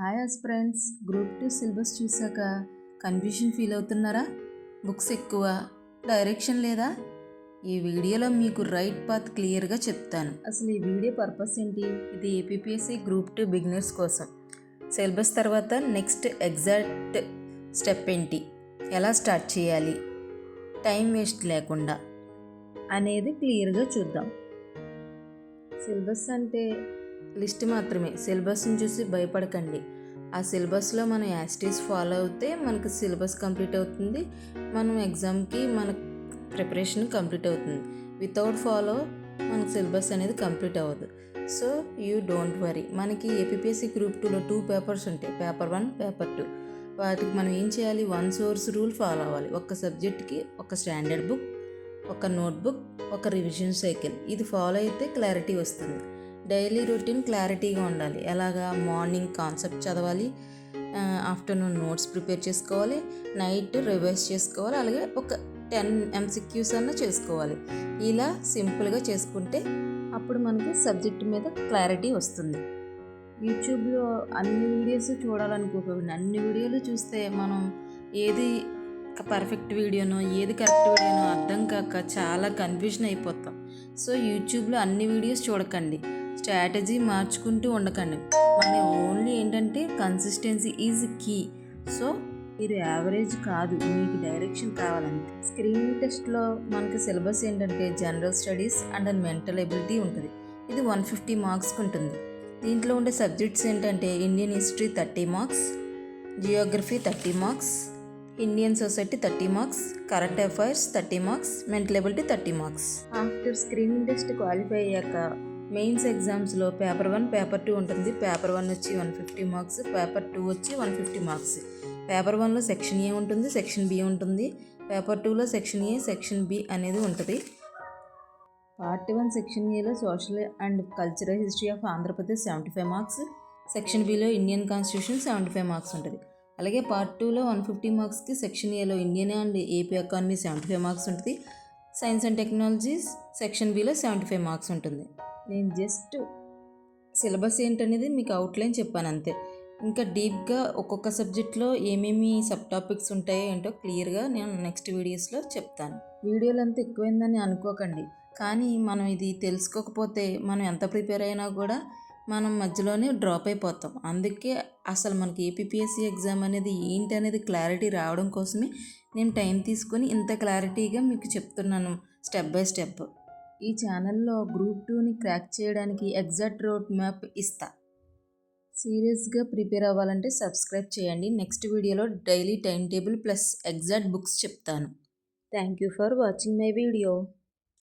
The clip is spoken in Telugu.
హాయ్ ఫ్రెండ్స్, గ్రూప్ 2 సిలబస్ చూసాక కన్ఫ్యూషన్ ఫీల్ అవుతున్నారా? బుక్స్ ఎక్కువ, డైరెక్షన్ లేదా? ఈ వీడియోలో మీకు రైట్ పాత్ క్లియర్గా చెప్తాను. అసలు ఈ వీడియో పర్పస్ ఏంటి? ఇది ఏపీపీఎస్సీ గ్రూప్ 2 బిగినర్స్ కోసం. సిలబస్ తర్వాత నెక్స్ట్ ఎగ్జాక్ట్ స్టెప్ ఏంటి, ఎలా స్టార్ట్ చేయాలి టైం వేస్ట్ లేకుండా అనేది క్లియర్గా చూద్దాం. సిలబస్ అంటే లిస్ట్ మాత్రమే. సిలబస్ని చూసి భయపడకండి. ఆ సిలబస్లో మనం యాస్టీస్ ఫాలో అవుతే మనకు సిలబస్ కంప్లీట్ అవుతుంది, మనం ఎగ్జామ్కి మన ప్రిపరేషన్ కంప్లీట్ అవుతుంది. వితౌట్ ఫాలో మనకు సిలబస్ అనేది కంప్లీట్ అవ్వదు. So you don't worry. మనకి ఏపీపీఎస్సీ గ్రూప్ 2లో 2 పేపర్స్ ఉంటాయి, పేపర్ 1, పేపర్ 2. వాటికి మనం ఏం చేయాలి? 1 సోర్స్ రూల్ ఫాలో అవ్వాలి. ఒక సబ్జెక్ట్కి ఒక స్టాండర్డ్ బుక్, ఒక నోట్బుక్, ఒక రివిజన్ సైకిల్. ఇది ఫాలో అయితే క్లారిటీ వస్తుంది. డైలీ రొటీన్ క్లారిటీగా ఉండాలి. ఎలాగా? మార్నింగ్ కాన్సెప్ట్ చదవాలి, ఆఫ్టర్నూన్ నోట్స్ ప్రిపేర్ చేసుకోవాలి, నైట్ రివైజ్ చేసుకోవాలి, అలాగే ఒక 10 MCQs అన్న చేసుకోవాలి. ఇలా సింపుల్గా చేసుకుంటే అప్పుడు మనకి సబ్జెక్ట్ మీద క్లారిటీ వస్తుంది. యూట్యూబ్లో అన్ని వీడియోస్ చూడాలనుకోకండి. అన్ని వీడియోలు చూస్తే మనం ఏది పర్ఫెక్ట్ వీడియోనో ఏది కరెక్ట్ వీడియోనో అర్థం కాక చాలా కన్ఫ్యూజన్ అయిపోతాం. సో యూట్యూబ్లో అన్ని వీడియోస్ చూడకండి, స్ట్రాటజీ మార్చుకుంటూ ఉండకండి. మన ఓన్లీ ఏంటంటే కన్సిస్టెన్సీ ఈజ్ కీ. సో మీరు యావరేజ్ కాదు, మీకు డైరెక్షన్ కావాలంటే. స్క్రీనింగ్ టెస్ట్లో మనకి సిలబస్ ఏంటంటే general studies and mental ability ఉంటుంది. ఇది 150 మార్క్స్కి ఉంటుంది. దీంట్లో ఉండే సబ్జెక్ట్స్ ఏంటంటే Indian history 30 marks, Geography 30 marks, Indian society 30 marks, current affairs 30 marks, mental ability 30 marks. After screening test qualify అయ్యాక మెయిన్స్ ఎగ్జామ్స్లో పేపర్ 1, పేపర్ 2 ఉంటుంది. పేపర్ 1 వచ్చి 150 మార్క్స్, పేపర్ 2 వచ్చి 150 మార్క్స్. పేపర్ 1లో సెక్షన్ ఏ ఉంటుంది, సెక్షన్ బి ఉంటుంది. పేపర్ 2లో సెక్షన్ ఏ, సెక్షన్ బి అనేది ఉంటుంది. పార్ట్ 1 సెక్షన్ ఏలో social and cultural history of Andhra Pradesh 75 marks, section బిలో ఇండియన్ కాన్స్టిట్యూషన్ 75 మార్క్స్ ఉంటుంది. అలాగే పార్ట్ 2లో 150 మార్క్స్కి సెక్షన్ ఏలో Indian and AP economy 75 marks ఉంటుంది. సైన్స్ అండ్ టెక్నాలజీస్ సెక్షన్ బిలో 75 మార్క్స్ ఉంటుంది. నేను జస్ట్ సిలబస్ ఏంటనేది మీకు అవుట్లైన్ చెప్పాను అంతే. ఇంకా డీప్గా ఒక్కొక్క సబ్జెక్ట్లో ఏమేమి సబ్ టాపిక్స్ ఉంటాయో ఏంటో క్లియర్గా నేను నెక్స్ట్ వీడియోస్లో చెప్తాను. వీడియోలు అంతా ఎక్కువైందని అనుకోకండి, కానీ మనం ఇది తెలుసుకోకపోతే మనం ఎంత ప్రిపేర్ అయినా కూడా మనం మధ్యలోనే డ్రాప్ అయిపోతాం. అందుకే అసలు మనకి ఏపీపీఎస్సీ ఎగ్జామ్ అనేది ఏంటి అనేది క్లారిటీ రావడం కోసమే నేను టైం తీసుకొని ఇంత క్లారిటీగా మీకు చెప్తున్నాను, స్టెప్ బై స్టెప్. ఈ ఛానల్లో గ్రూప్ 2ని క్రాక్ చేయడానికి ఎగ్జాక్ట్ రోడ్ మ్యాప్ ఇస్తా. సీరియస్గా ప్రిపేర్ అవ్వాలంటే సబ్స్క్రైబ్ చేయండి. నెక్స్ట్ వీడియోలో daily time table plus exact books చెప్తాను. Thank you for watching my video.